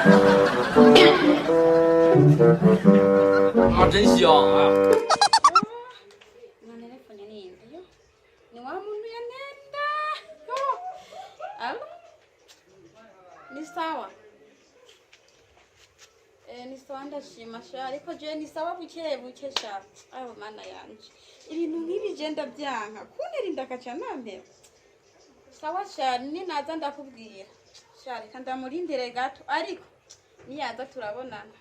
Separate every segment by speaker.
Speaker 1: 啊，真香啊！Ni
Speaker 2: sawa. Ni sawa ndashima sha ariko je ni sawa buke sha. Ayo mana yanje. Ibintu nk'ibi je ndavyanka. Kunerinda kaca nambe. Sawa sha ninaza ndakubwira. Sha reka ndamurindire gato ariko niyaza turabonana.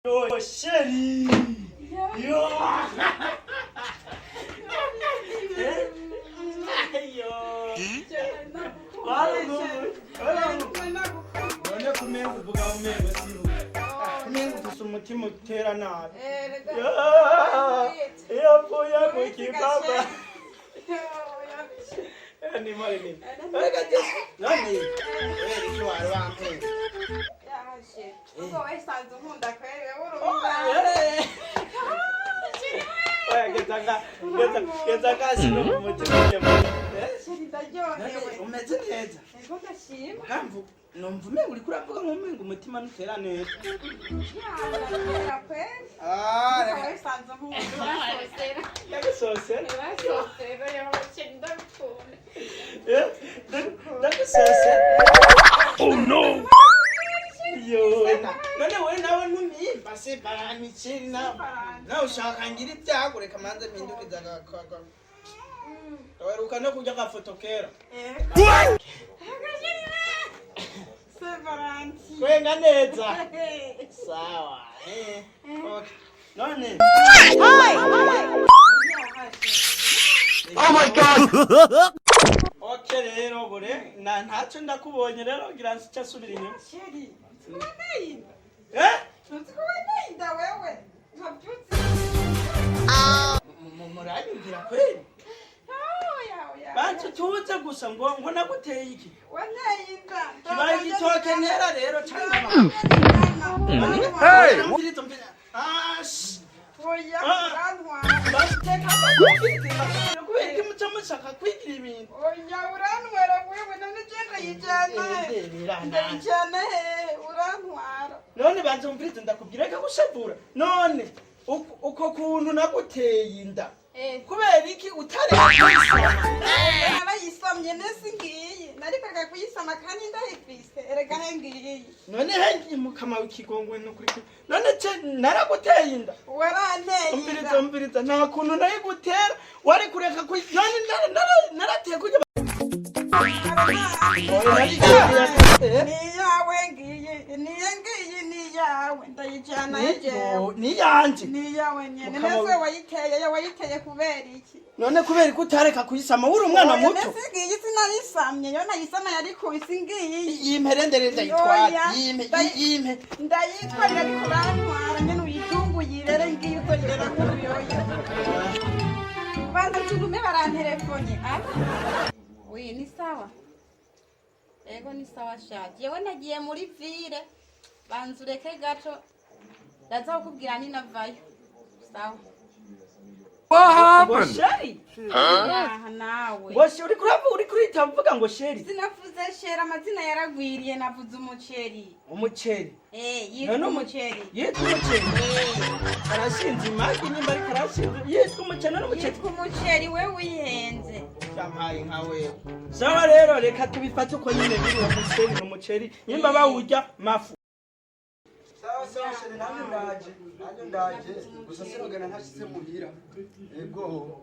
Speaker 3: Yo, Sherry! Yo! None kumenga uvuga umengo siho. Kumenga ufise umutima utera nabi. Yapfuye mu kibaba. Ni mari ni. None iki wari wampenze.
Speaker 2: Uko wesanze nkunda kwere
Speaker 3: Getaka sino umutima nyama. Umeze neza.
Speaker 2: Ego ndashima.
Speaker 3: Hamvu numva umenga uri kuravuga nk'umenga umutima nutera neza.
Speaker 2: Uko wesanze nkunda kwere.
Speaker 3: Ndagusosera.
Speaker 2: Ndagusosera yabache ndakunda.
Speaker 3: Ndagusosera. Oh no. Yo, none we nawe numimba se baranichiri na ushaka ngira ibyago reka manze mpindukiza gakwaga. Waruka no kujya gafotokera.
Speaker 2: Sevaranti.
Speaker 3: Kwenga neza. Sawa. Okay. None.
Speaker 1: Oh my god!
Speaker 3: Okay rero bure ntacyo ndakubonye rero gira nsica subira inyuma.
Speaker 2: Sheri. Tunainda.
Speaker 3: Tunainda
Speaker 2: wewe. Nkabyutse.
Speaker 3: Muranyumvira kweli? Bantu tuze gusa ngo naguteye iki?
Speaker 2: Wanayinda.
Speaker 3: Kibaye gitoke ntera rero cyangwa.
Speaker 1: Hey!
Speaker 3: Ash.
Speaker 2: Oya, uranwa.
Speaker 3: Basiteka bakubwira kubera iki mucamushaka kwigira ibintu.
Speaker 2: Oya, uranwara wewe none genda yijana. Ndayijana he, uranwara.
Speaker 3: None banze umvirize ndakubwira ko gushavura. None uko kuntu naguteye inda. Kubera iki utari
Speaker 2: narayisamye nese ngiye narikaga kuyisama kandi ndahifise erega hengiye
Speaker 3: none hengi mukama w'ikigongwe no kuri none ce naraguteye inda
Speaker 2: waranteye
Speaker 3: umviriza nta kuntu nayigutera wari kureka ku none narateye kujya
Speaker 2: niyawe ngiye niyawe ndayijana yewe
Speaker 3: niyanje
Speaker 2: niyawe nyene nese wayiteye kubera iki
Speaker 3: none kubera ko utareka kuyisama uri umwana muto
Speaker 2: nese ngiye sinayisamye yo nayisama yari kubisingiye
Speaker 3: yimperendere ndayitwara yime
Speaker 2: ndayitwara ariko urantwara nyene uyitunguyire rero ngiye ukorera kuyoyo banatugume barantelefone oui ni sawa ego ni sawa shaje yewe nagiye muri ville banzureke gato ndaza kukubwira ni navayo sawa
Speaker 1: What happened?
Speaker 3: Sheri
Speaker 2: nawe
Speaker 3: Boshi uri kurita mvuga ngo Sheri
Speaker 2: sinavuze Sheri amazina yaragwiriye navuze umuceri yitwa umuceri
Speaker 3: arashinze imagi nimba ari karashinze yitwa umuceri
Speaker 2: we wihenze
Speaker 3: cyamaye nka wewe sawa rero reka tubifate uko nyine biri umuceri nimba bawurya mafu
Speaker 4: sawa Sheri nanjye ndaje gusa sinogana ntashitse muhira ego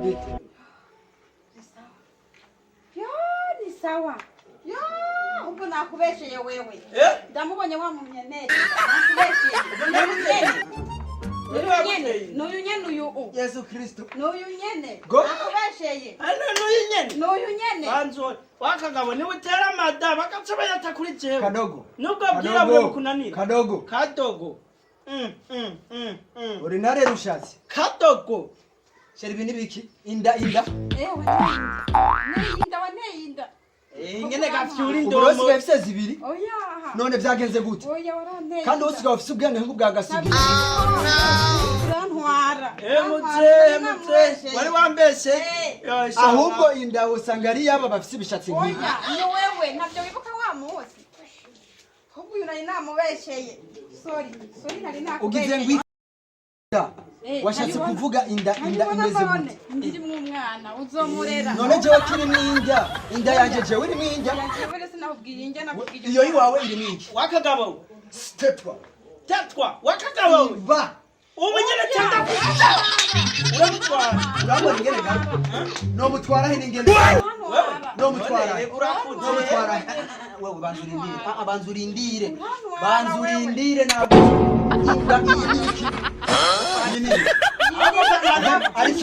Speaker 4: Bite.
Speaker 2: Ni sawa. Uko nakubesheye wewe. Ndamubonye wa mumyenere. Nakubesheye. N'uyu nyene uyu.
Speaker 4: Yesu Kristo.
Speaker 2: N'uyu nyene. Nakubesheye. N'uyu nyene.
Speaker 3: Banzo wakagabo ni utera mada bakaca bayata kuri jewe.
Speaker 4: Kadogo.
Speaker 3: Nubwo bwira bwe bukunanira.
Speaker 4: Kadogo. uri ntare rushatse
Speaker 3: kadogo
Speaker 4: sheri ibi nibiki inda
Speaker 2: ewe neyinda wa neyinda
Speaker 3: ingene gafyura
Speaker 4: uburosi
Speaker 3: indomo
Speaker 4: bafise zibiri
Speaker 2: oya
Speaker 4: none vyagenze gute
Speaker 2: oya waranteye
Speaker 4: kandi usigaye ufise ubwenge nk'ubwa gasigira
Speaker 2: urantwara
Speaker 3: emutse wari wambeshe
Speaker 4: ahubwo inda usanga ari yaba bafise ibishatsi nk'ibi
Speaker 2: oya iyo wewe ntabyo wibuka wa munsi ahubwo uyu nari namubesheye sorry nari
Speaker 4: ugize
Speaker 2: nakubesheye
Speaker 4: ngo inda washatse kuvuga inda imeze gute
Speaker 2: ndiri mu mwana uzomurera
Speaker 4: none jewe kiri inda yanje jewe iri mwinda
Speaker 2: jewe sinakubwiye injya nakubwiye
Speaker 4: iyo iwawe iri mwinshi
Speaker 3: wakagabo
Speaker 4: tetwa
Speaker 3: wakagabo
Speaker 4: ba
Speaker 3: ubu nyene cyanda uramutwara
Speaker 4: urabona ingene gato no mutwara he n'ingene no mutwara wewe banzurindire banzurindire ntabwo inda y'iki nini ari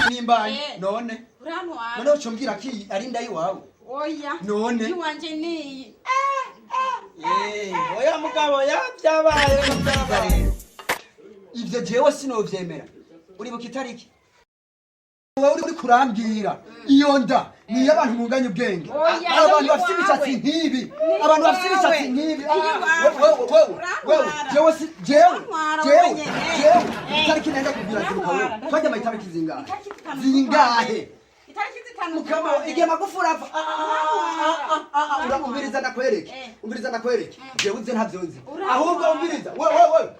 Speaker 4: kinimbanyi none
Speaker 2: urantwara
Speaker 4: none ucombwira ko iyi ari inda yiwawe
Speaker 2: oya
Speaker 4: none
Speaker 2: iwanje niyi
Speaker 3: oya mugabo yabyabaye
Speaker 4: rero ivyo jewe sinovyemera uribuka itariki wowe uri kurambwira iyo nda niyo abantu munganya ubwenge abantu bafite ibishatsi nk'ibi abantu bafite ibishatsi nk'ibi jewe itariki nenda kubwira ziruka wewe twajya amayitariki zingahe mukama igihe magufuri apfa umbiriza ndakwereke jewe uze ntavyonzi ahubwo umbiriza wewe wewe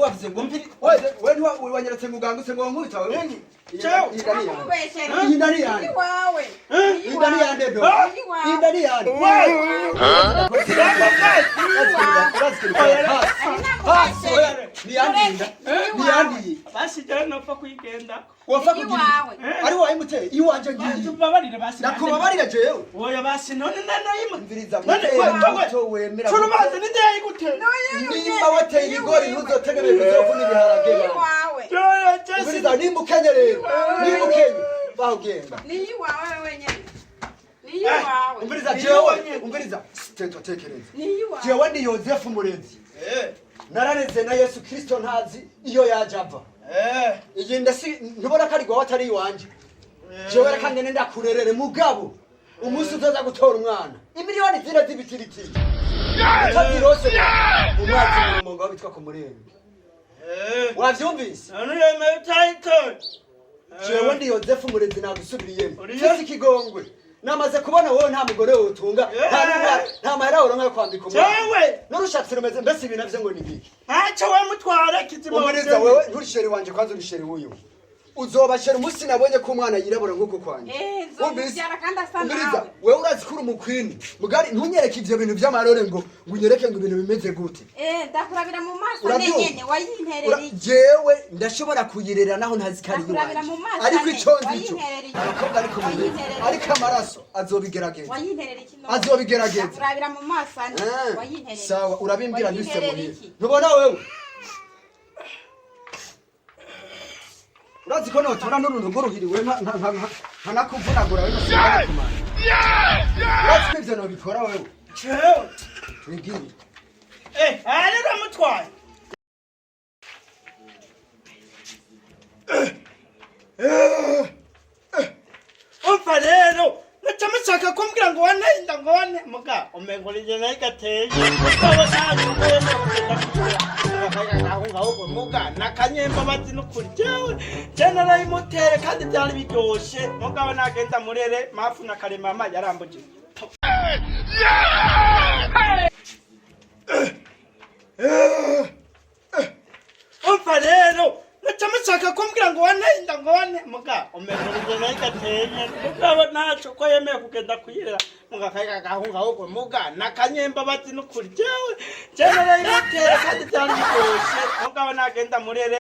Speaker 4: wavuze ngo wewe wanyeretse muganga use ngo nkubita wewe indani yande indani yande do indani yande niyandi
Speaker 3: bashijana nopfa kwigenda
Speaker 4: wafa kugira ari wawe muteye iwanje ngiye
Speaker 3: tubabarire basi
Speaker 4: nakubabarira jewe
Speaker 3: oya basi none nano
Speaker 4: mviriza
Speaker 3: none
Speaker 4: muto wemera
Speaker 3: tuno bazi nideye gute
Speaker 4: nimba wateye ibigori ntuzotegereze kuzovuna ibiharage
Speaker 2: wawe
Speaker 4: mviriza nimba ukenye rero nimba ukenye bahugenda
Speaker 2: niyi wawe wenyene niyi wawe
Speaker 4: umviriza jewe umviriza tekereza
Speaker 2: niyi wawe
Speaker 4: jewe ndi Yozefu Murezi narareze na Yesu Kristo ntazi iyo yaje ava iyi ndasi ntubona ko ari gwawe atari iwanje jewe reka ngene ndakurerere mugabo umunsi uzoza gutora umwana imiliyoni zire z'ibitiritiri utazirose umwazi mu ngo bitwa ku murenge wavyumvise
Speaker 3: none yemeye title
Speaker 4: jewe ndi Yozefu Murezi nagusubiriyemo ufise ikigongwe namaze kubona wowe nta mugore wotunga nta mahera woronka yo kwambika umwana
Speaker 3: jewe
Speaker 4: n'urushatsi rumeze mbese ibintu navyo ngo ni biki
Speaker 3: ntacyo wamutwara kizima
Speaker 4: umuriza wewe nturisheri wanje kwanza urisheri wuyu uzobashera umunsi nabonye ko umwana yirabura nk'uko kwanje
Speaker 2: zomubyara kandi asa
Speaker 4: umuriza wewe urazi kuri umukwini mugari ntunyereke ivyo bintu vy'amarore ngo unyereke ngo ibintu bimeze gute
Speaker 2: ndakurabira mu maso nenyene wayinterereye
Speaker 4: jewe ndashobora kuyirera naho ntazi kari
Speaker 2: ndakurabira mu maso
Speaker 4: ariko ico nzico abakobwa ariko ariko amaraso azobigerageza
Speaker 2: wayinterereye
Speaker 4: azobigerageza
Speaker 2: ndakurabira mu maso wayinterereye
Speaker 4: sawa urabimbwira ndise muhira ntubona wewe urazi ko notora n'urundo rw'uruhiriwe nkanakuvunagura wewe usigaye kumara urazi ko ivyo nobikora wewe
Speaker 3: jewe
Speaker 4: nigiri
Speaker 3: ari ramutwaye umva rero nacamushaka kumbwira ngo wanenda ngo wane muga umengo rije nayo gateye ukaba ntarukwema kugenda ahubwo muga nakanyemba bati n'ukuri jewe je narayimutere kandi byari biryoshe mugabo nagenda murere mafu na karemama yarambuje umva rero nacamushaka kumbwira ngo wanenda ngo wane muga umengo rije nayo gateye mugabo ntaco ko yemeye kugenda kuyirera muga kayagahunga ahubwo muga nakanyemba bati n'ukuri jewe je narayimutere kandi byari biryoshe mugabo nagenda murere